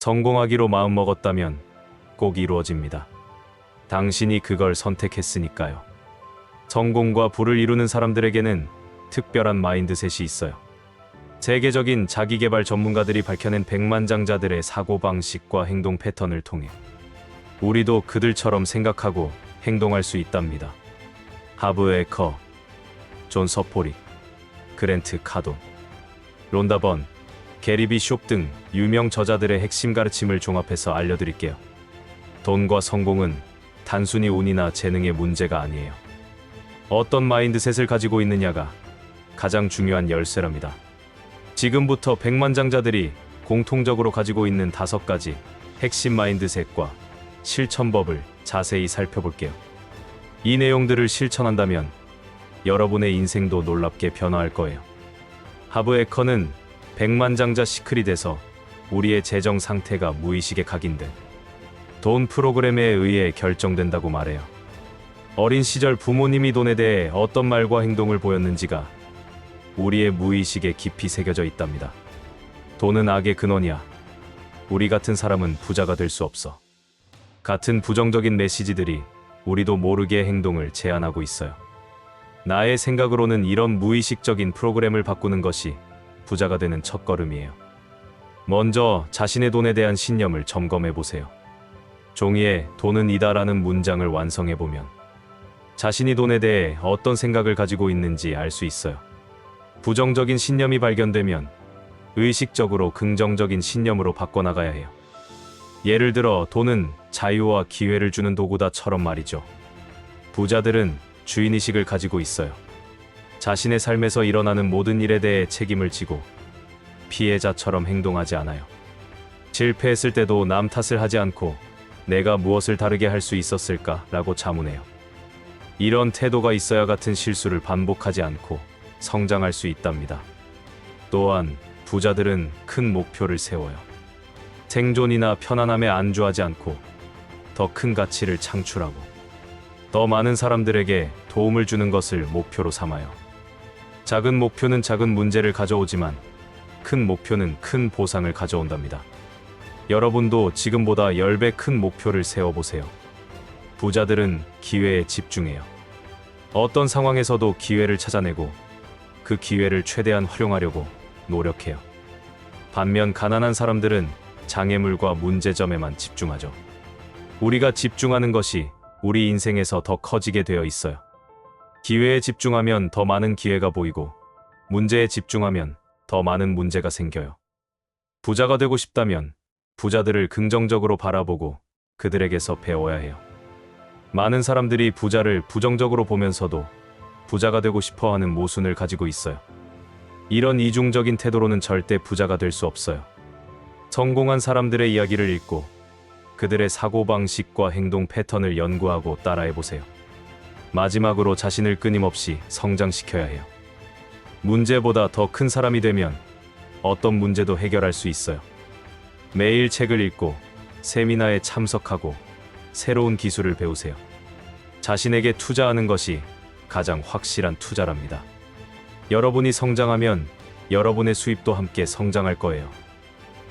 성공하기로 마음먹었다면 꼭 이루어집니다. 당신이 그걸 선택했으니까요. 성공과 부를 이루는 사람들에게는 특별한 마인드셋이 있어요. 세계적인 자기개발 전문가들이 밝혀낸 백만장자들의 사고방식과 행동 패턴을 통해 우리도 그들처럼 생각하고 행동할 수 있답니다. 하브 에커, 존 서포릭, 그랜트 카돈, 론다 번, 게리 비숍 등 유명 저자들의 핵심 가르침을 종합해서 알려드릴게요. 돈과 성공은 단순히 운이나 재능의 문제가 아니에요. 어떤 마인드셋을 가지고 있느냐가 가장 중요한 열쇠랍니다. 지금부터 백만장자들이 공통적으로 가지고 있는 5가지 핵심 마인드셋과 실천법을 자세히 살펴볼게요. 이 내용들을 실천한다면 여러분의 인생도 놀랍게 변화할 거예요. 하브 에커는 백만장자 시크릿에서 우리의 재정 상태가 무의식에 각인된 돈 프로그램에 의해 결정된다고 말해요. 어린 시절 부모님이 돈에 대해 어떤 말과 행동을 보였는지가 우리의 무의식에 깊이 새겨져 있답니다. 돈은 악의 근원이야. 우리 같은 사람은 부자가 될 수 없어. 같은 부정적인 메시지들이 우리도 모르게 행동을 제한하고 있어요. 나의 생각으로는 이런 무의식적인 프로그램을 바꾸는 것이 부자가 되는 첫걸음이에요. 먼저 자신의 돈에 대한 신념을 점검해 보세요. 종이에 돈은 이다라는 문장을 완성해 보면 자신이 돈에 대해 어떤 생각을 가지고 있는지 알 수 있어요. 부정적인 신념이 발견되면 의식적으로 긍정적인 신념으로 바꿔나가야 해요. 예를 들어 돈은 자유와 기회를 주는 도구다처럼 말이죠. 부자들은 주인의식을 가지고 있어요. 자신의 삶에서 일어나는 모든 일에 대해 책임을 지고 피해자처럼 행동하지 않아요. 실패했을 때도 남 탓을 하지 않고 내가 무엇을 다르게 할 수 있었을까 라고 자문해요. 이런 태도가 있어야 같은 실수를 반복하지 않고 성장할 수 있답니다. 또한 부자들은 큰 목표를 세워요. 생존이나 편안함에 안주하지 않고 더 큰 가치를 창출하고 더 많은 사람들에게 도움을 주는 것을 목표로 삼아요. 작은 목표는 작은 문제를 가져오지만 큰 목표는 큰 보상을 가져온답니다. 여러분도 지금보다 10배 큰 목표를 세워보세요. 부자들은 기회에 집중해요. 어떤 상황에서도 기회를 찾아내고 그 기회를 최대한 활용하려고 노력해요. 반면 가난한 사람들은 장애물과 문제점에만 집중하죠. 우리가 집중하는 것이 우리 인생에서 더 커지게 되어 있어요. 기회에 집중하면 더 많은 기회가 보이고 문제에 집중하면 더 많은 문제가 생겨요. 부자가 되고 싶다면 부자들을 긍정적으로 바라보고 그들에게서 배워야 해요. 많은 사람들이 부자를 부정적으로 보면서도 부자가 되고 싶어하는 모순을 가지고 있어요. 이런 이중적인 태도로는 절대 부자가 될 수 없어요. 성공한 사람들의 이야기를 읽고 그들의 사고방식과 행동 패턴을 연구하고 따라해보세요. 마지막으로 자신을 끊임없이 성장시켜야 해요. 문제보다 더 큰 사람이 되면 어떤 문제도 해결할 수 있어요. 매일 책을 읽고 세미나에 참석하고 새로운 기술을 배우세요. 자신에게 투자하는 것이 가장 확실한 투자랍니다. 여러분이 성장하면 여러분의 수입도 함께 성장할 거예요.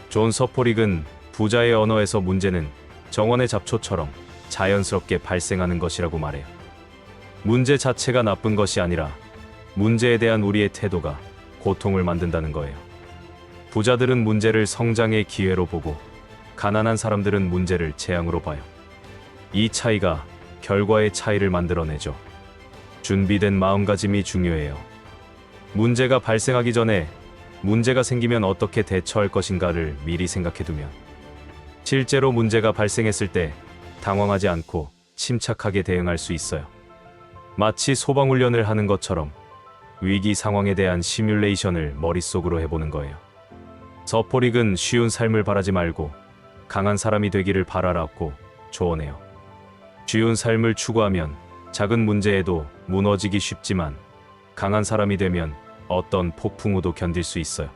존 서포릭은 부자의 언어에서 문제는 정원의 잡초처럼 자연스럽게 발생하는 것이라고 말해요. 문제 자체가 나쁜 것이 아니라 문제에 대한 우리의 태도가 고통을 만든다는 거예요. 부자들은 문제를 성장의 기회로 보고 가난한 사람들은 문제를 재앙으로 봐요. 이 차이가 결과의 차이를 만들어내죠. 준비된 마음가짐이 중요해요. 문제가 발생하기 전에 문제가 생기면 어떻게 대처할 것인가를 미리 생각해두면 실제로 문제가 발생했을 때 당황하지 않고 침착하게 대응할 수 있어요. 마치 소방훈련을 하는 것처럼 위기 상황에 대한 시뮬레이션을 머릿속으로 해보는 거예요. 서포릭은 쉬운 삶을 바라지 말고 강한 사람이 되기를 바라라고 조언해요. 쉬운 삶을 추구하면 작은 문제에도 무너지기 쉽지만 강한 사람이 되면 어떤 폭풍우도 견딜 수 있어요.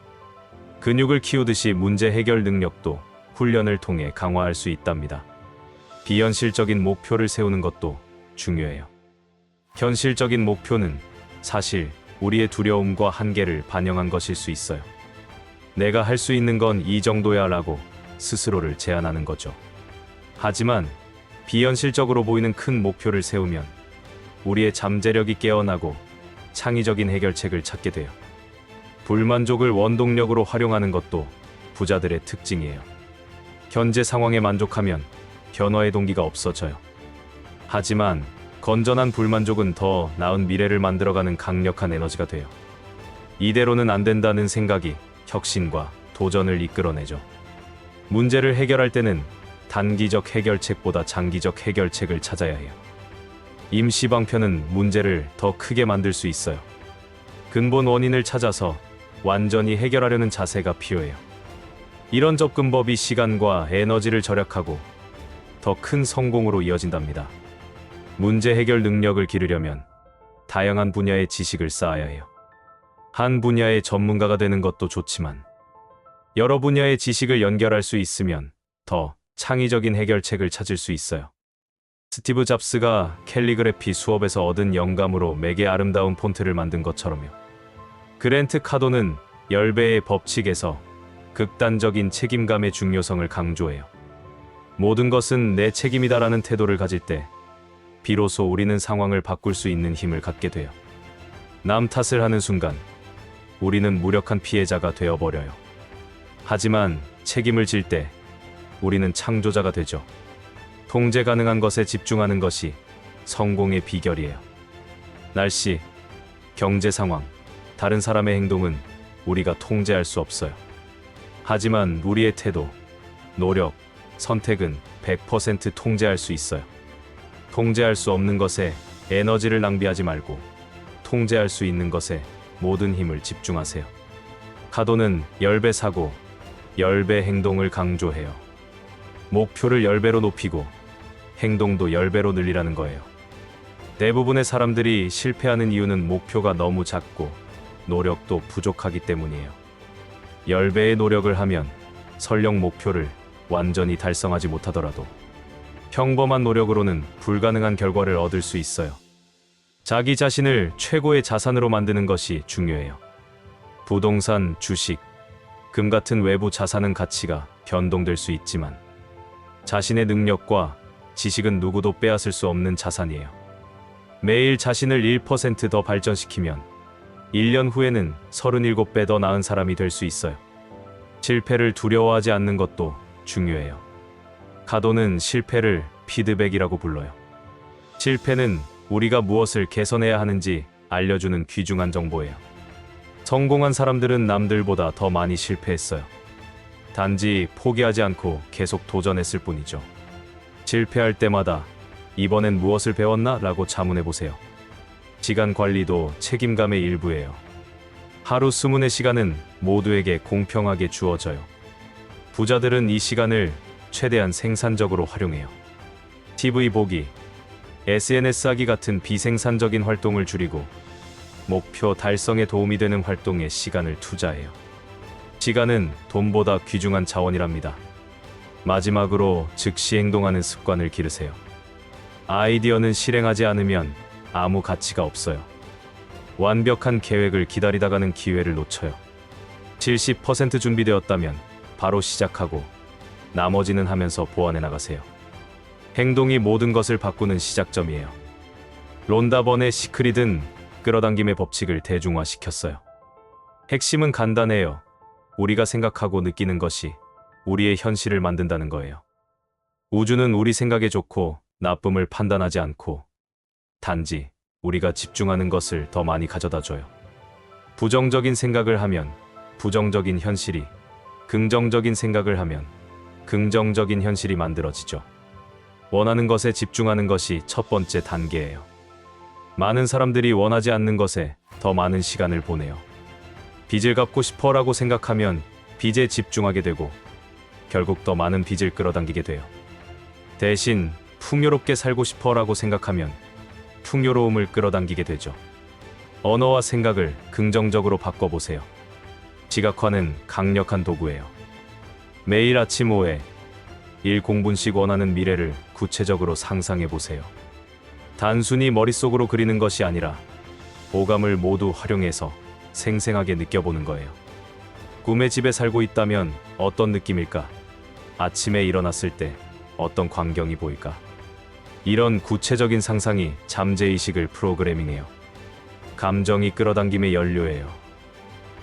근육을 키우듯이 문제 해결 능력도 훈련을 통해 강화할 수 있답니다. 비현실적인 목표를 세우는 것도 중요해요. 현실적인 목표는 사실 우리의 두려움과 한계를 반영한 것일 수 있어요. 내가 할 수 있는 건 이 정도야 라고 스스로를 제한하는 거죠. 하지만 비현실적으로 보이는 큰 목표를 세우면 우리의 잠재력이 깨어나고 창의적인 해결책을 찾게 돼요. 불만족을 원동력으로 활용하는 것도 부자들의 특징이에요. 현재 상황에 만족하면 변화의 동기가 없어져요. 하지만 건전한 불만족은 더 나은 미래를 만들어가는 강력한 에너지가 돼요. 이대로는 안 된다는 생각이 혁신과 도전을 이끌어내죠. 문제를 해결할 때는 단기적 해결책보다 장기적 해결책을 찾아야 해요. 임시 방편은 문제를 더 크게 만들 수 있어요. 근본 원인을 찾아서 완전히 해결하려는 자세가 필요해요. 이런 접근법이 시간과 에너지를 절약하고 더 큰 성공으로 이어진답니다. 문제 해결 능력을 기르려면 다양한 분야의 지식을 쌓아야 해요. 한 분야의 전문가가 되는 것도 좋지만 여러 분야의 지식을 연결할 수 있으면 더 창의적인 해결책을 찾을 수 있어요. 스티브 잡스가 캘리그래피 수업에서 얻은 영감으로 맥의 아름다운 폰트를 만든 것처럼요. 그랜트 카도는 10배의 법칙에서 극단적인 책임감의 중요성을 강조해요. 모든 것은 내 책임이다라는 태도를 가질 때 비로소 우리는 상황을 바꿀 수 있는 힘을 갖게 돼요. 남 탓을 하는 순간 우리는 무력한 피해자가 되어버려요. 하지만 책임을 질 때 우리는 창조자가 되죠. 통제 가능한 것에 집중하는 것이 성공의 비결이에요. 날씨, 경제 상황, 다른 사람의 행동은 우리가 통제할 수 없어요. 하지만 우리의 태도, 노력, 선택은 100% 통제할 수 있어요. 통제할 수 없는 것에 에너지를 낭비하지 말고 통제할 수 있는 것에 모든 힘을 집중하세요. 카도는 10배 사고 10배 행동을 강조해요. 목표를 10배로 높이고 행동도 10배로 늘리라는 거예요. 대부분의 사람들이 실패하는 이유는 목표가 너무 작고 노력도 부족하기 때문이에요. 10배의 노력을 하면 설령 목표를 완전히 달성하지 못하더라도 평범한 노력으로는 불가능한 결과를 얻을 수 있어요. 자기 자신을 최고의 자산으로 만드는 것이 중요해요. 부동산, 주식, 금 같은 외부 자산은 가치가 변동될 수 있지만 자신의 능력과 지식은 누구도 빼앗을 수 없는 자산이에요. 매일 자신을 1% 더 발전시키면 1년 후에는 37배 더 나은 사람이 될 수 있어요. 실패를 두려워하지 않는 것도 중요해요. 카도는 실패를 피드백이라고 불러요. 실패는 우리가 무엇을 개선해야 하는지 알려주는 귀중한 정보예요. 성공한 사람들은 남들보다 더 많이 실패했어요. 단지 포기하지 않고 계속 도전했을 뿐이죠. 실패할 때마다 이번엔 무엇을 배웠나? 라고 자문해보세요. 시간 관리도 책임감의 일부예요. 하루 20의 시간은 모두에게 공평하게 주어져요. 부자들은 이 시간을 최대한 생산적으로 활용해요. TV 보기, SNS 하기 같은 비생산적인 활동을 줄이고 목표 달성에 도움이 되는 활동에 시간을 투자해요. 시간은 돈보다 귀중한 자원이랍니다. 마지막으로 즉시 행동하는 습관을 기르세요. 아이디어는 실행하지 않으면 아무 가치가 없어요. 완벽한 계획을 기다리다가는 기회를 놓쳐요. 70% 준비되었다면 바로 시작하고 나머지는 하면서 보완해 나가세요. 행동이 모든 것을 바꾸는 시작점이에요. 론다 번의 시크릿은 끌어당김의 법칙을 대중화시켰어요. 핵심은 간단해요. 우리가 생각하고 느끼는 것이 우리의 현실을 만든다는 거예요. 우주는 우리 생각에 좋고 나쁨을 판단하지 않고 단지 우리가 집중하는 것을 더 많이 가져다 줘요. 부정적인 생각을 하면 부정적인 현실이, 긍정적인 생각을 하면 긍정적인 현실이 만들어지죠. 원하는 것에 집중하는 것이 첫 번째 단계예요. 많은 사람들이 원하지 않는 것에 더 많은 시간을 보내요. 빚을 갚고 싶어라고 생각하면 빚에 집중하게 되고 결국 더 많은 빚을 끌어당기게 돼요. 대신 풍요롭게 살고 싶어라고 생각하면 풍요로움을 끌어당기게 되죠. 언어와 생각을 긍정적으로 바꿔보세요. 지각화는 강력한 도구예요. 매일 아침 5회 1공분씩 원하는 미래를 구체적으로 상상해보세요. 단순히 머릿속으로 그리는 것이 아니라 오감을 모두 활용해서 생생하게 느껴보는 거예요. 꿈의 집에 살고 있다면 어떤 느낌일까? 아침에 일어났을 때 어떤 광경이 보일까? 이런 구체적인 상상이 잠재의식을 프로그래밍해요. 감정이 끌어당김의 연료예요.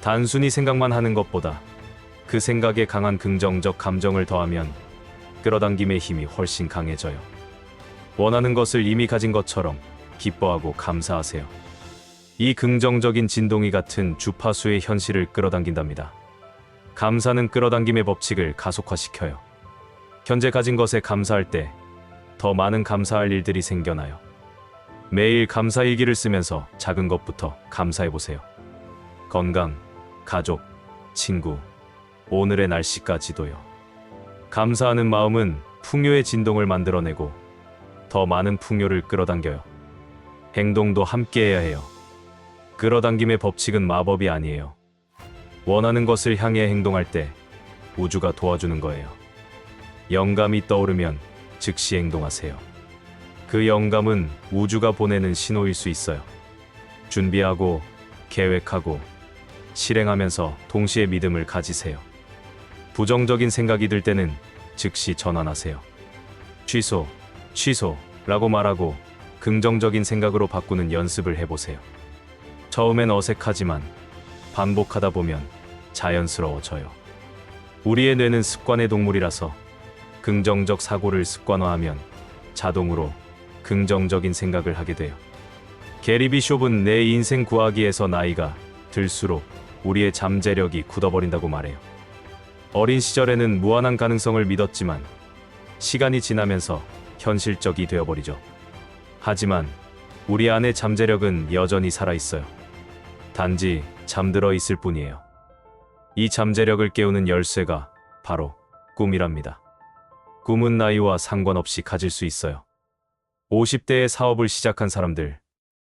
단순히 생각만 하는 것보다 그 생각에 강한 긍정적 감정을 더하면 끌어당김의 힘이 훨씬 강해져요. 원하는 것을 이미 가진 것처럼 기뻐하고 감사하세요. 이 긍정적인 진동이 같은 주파수의 현실을 끌어당긴답니다. 감사는 끌어당김의 법칙을 가속화시켜요. 현재 가진 것에 감사할 때 더 많은 감사할 일들이 생겨나요. 매일 감사일기를 쓰면서 작은 것부터 감사해보세요. 건강, 가족, 친구, 오늘의 날씨까지도요. 감사하는 마음은 풍요의 진동을 만들어내고 더 많은 풍요를 끌어당겨요. 행동도 함께해야 해요. 끌어당김의 법칙은 마법이 아니에요. 원하는 것을 향해 행동할 때 우주가 도와주는 거예요. 영감이 떠오르면 즉시 행동하세요. 그 영감은 우주가 보내는 신호일 수 있어요. 준비하고, 계획하고, 실행하면서 동시에 믿음을 가지세요. 부정적인 생각이 들 때는 즉시 전환하세요. 취소라고 말하고 긍정적인 생각으로 바꾸는 연습을 해보세요. 처음엔 어색하지만 반복하다 보면 자연스러워져요. 우리의 뇌는 습관의 동물이라서 긍정적 사고를 습관화하면 자동으로 긍정적인 생각을 하게 돼요. 게리 비숍은 내 인생 구하기에서 나이가 들수록 우리의 잠재력이 굳어버린다고 말해요. 어린 시절에는 무한한 가능성을 믿었지만 시간이 지나면서 현실적이 되어버리죠. 하지만 우리 안의 잠재력은 여전히 살아있어요. 단지 잠들어 있을 뿐이에요. 이 잠재력을 깨우는 열쇠가 바로 꿈이랍니다. 꿈은 나이와 상관없이 가질 수 있어요. 50대에 사업을 시작한 사람들,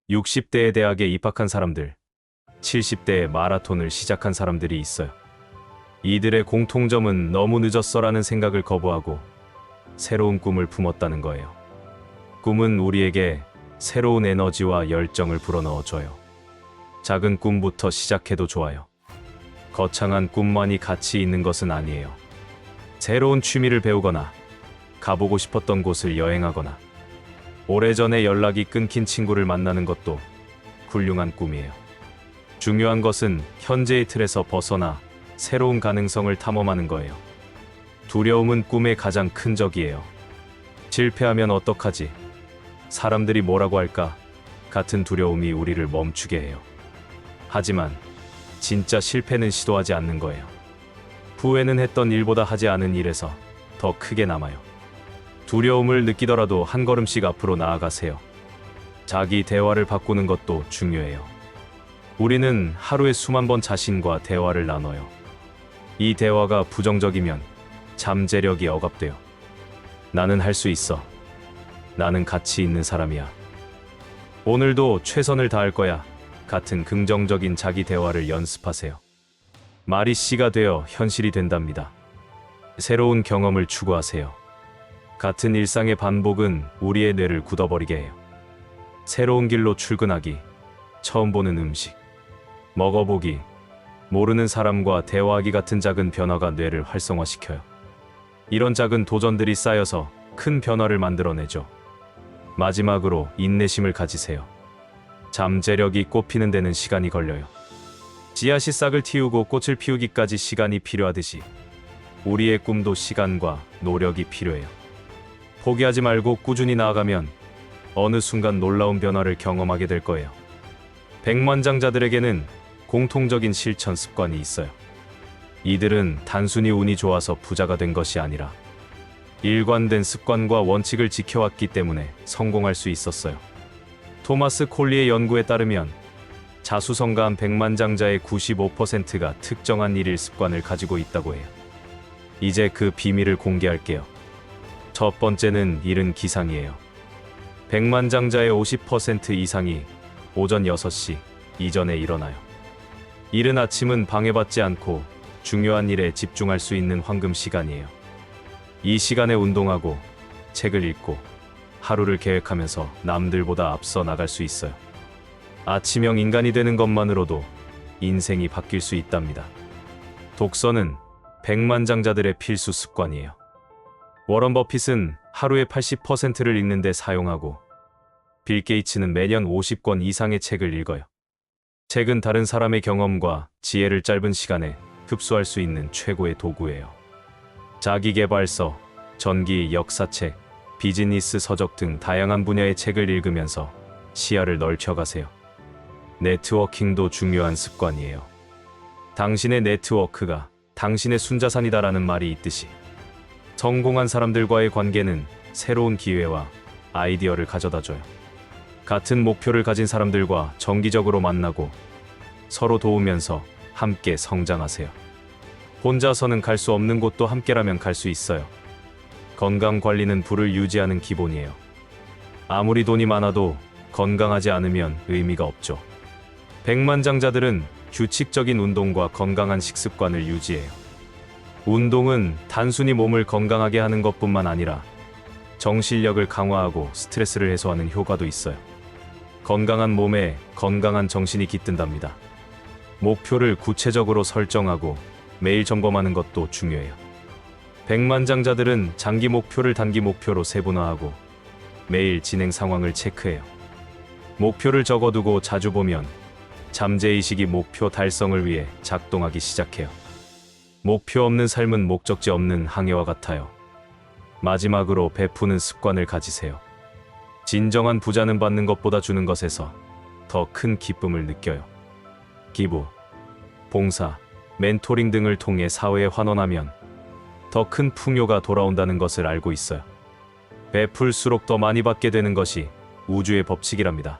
60대에 대학에 입학한 사람들, 70대에 마라톤을 시작한 사람들이 있어요. 이들의 공통점은 너무 늦었어라는 생각을 거부하고 새로운 꿈을 품었다는 거예요. 꿈은 우리에게 새로운 에너지와 열정을 불어넣어줘요. 작은 꿈부터 시작해도 좋아요. 거창한 꿈만이 가치 있는 것은 아니에요. 새로운 취미를 배우거나 가보고 싶었던 곳을 여행하거나 오래전에 연락이 끊긴 친구를 만나는 것도 훌륭한 꿈이에요. 중요한 것은 현재의 틀에서 벗어나 새로운 가능성을 탐험하는 거예요. 두려움은 꿈의 가장 큰 적이에요. 실패하면 어떡하지? 사람들이 뭐라고 할까? 같은 두려움이 우리를 멈추게 해요. 하지만 진짜 실패는 시도하지 않는 거예요. 후회는 했던 일보다 하지 않은 일에서 더 크게 남아요. 두려움을 느끼더라도 한 걸음씩 앞으로 나아가세요. 자기 대화를 바꾸는 것도 중요해요. 우리는 하루에 수만 번 자신과 대화를 나눠요. 이 대화가 부정적이면 잠재력이 억압돼요. 나는 할 수 있어. 나는 가치 있는 사람이야. 오늘도 최선을 다할 거야. 같은 긍정적인 자기 대화를 연습하세요. 말이 씨가 되어 현실이 된답니다. 새로운 경험을 추구하세요. 같은 일상의 반복은 우리의 뇌를 굳어버리게 해요. 새로운 길로 출근하기, 처음 보는 음식, 먹어보기, 모르는 사람과 대화하기 같은 작은 변화가 뇌를 활성화시켜요. 이런 작은 도전들이 쌓여서 큰 변화를 만들어내죠. 마지막으로 인내심을 가지세요. 잠재력이 꽃피는 데는 시간이 걸려요. 씨앗이 싹을 틔우고 꽃을 피우기까지 시간이 필요하듯이 우리의 꿈도 시간과 노력이 필요해요. 포기하지 말고 꾸준히 나아가면 어느 순간 놀라운 변화를 경험하게 될 거예요. 백만장자들에게는 공통적인 실천 습관이 있어요. 이들은 단순히 운이 좋아서 부자가 된 것이 아니라 일관된 습관과 원칙을 지켜왔기 때문에 성공할 수 있었어요. 토마스 콜리의 연구에 따르면 자수성가한 백만장자의 95%가 특정한 일일 습관을 가지고 있다고 해요. 이제 그 비밀을 공개할게요. 첫 번째는 이른 기상이에요. 백만장자의 50% 이상이 오전 6시 이전에 일어나요. 이른 아침은 방해받지 않고 중요한 일에 집중할 수 있는 황금 시간이에요. 이 시간에 운동하고 책을 읽고 하루를 계획하면서 남들보다 앞서 나갈 수 있어요. 아침형 인간이 되는 것만으로도 인생이 바뀔 수 있답니다. 독서는 백만장자들의 필수 습관이에요. 워런 버핏은 하루에 80%를 읽는데 사용하고 빌 게이츠는 매년 50권 이상의 책을 읽어요. 책은 다른 사람의 경험과 지혜를 짧은 시간에 흡수할 수 있는 최고의 도구예요. 자기계발서, 전기, 역사책, 비즈니스 서적 등 다양한 분야의 책을 읽으면서 시야를 넓혀가세요. 네트워킹도 중요한 습관이에요. 당신의 네트워크가 당신의 순자산이다라는 말이 있듯이 성공한 사람들과의 관계는 새로운 기회와 아이디어를 가져다줘요. 같은 목표를 가진 사람들과 정기적으로 만나고 서로 도우면서 함께 성장하세요. 혼자서는 갈 수 없는 곳도 함께라면 갈 수 있어요. 건강 관리는 부를 유지하는 기본이에요. 아무리 돈이 많아도 건강하지 않으면 의미가 없죠. 백만장자들은 규칙적인 운동과 건강한 식습관을 유지해요. 운동은 단순히 몸을 건강하게 하는 것뿐만 아니라 정신력을 강화하고 스트레스를 해소하는 효과도 있어요. 건강한 몸에 건강한 정신이 깃든답니다. 목표를 구체적으로 설정하고 매일 점검하는 것도 중요해요. 백만장자들은 장기 목표를 단기 목표로 세분화하고 매일 진행 상황을 체크해요. 목표를 적어두고 자주 보면 잠재의식이 목표 달성을 위해 작동하기 시작해요. 목표 없는 삶은 목적지 없는 항해와 같아요. 마지막으로 베푸는 습관을 가지세요. 진정한 부자는 받는 것보다 주는 것에서 더 큰 기쁨을 느껴요. 기부, 봉사, 멘토링 등을 통해 사회에 환원하면 더 큰 풍요가 돌아온다는 것을 알고 있어요. 베풀수록 더 많이 받게 되는 것이 우주의 법칙이랍니다.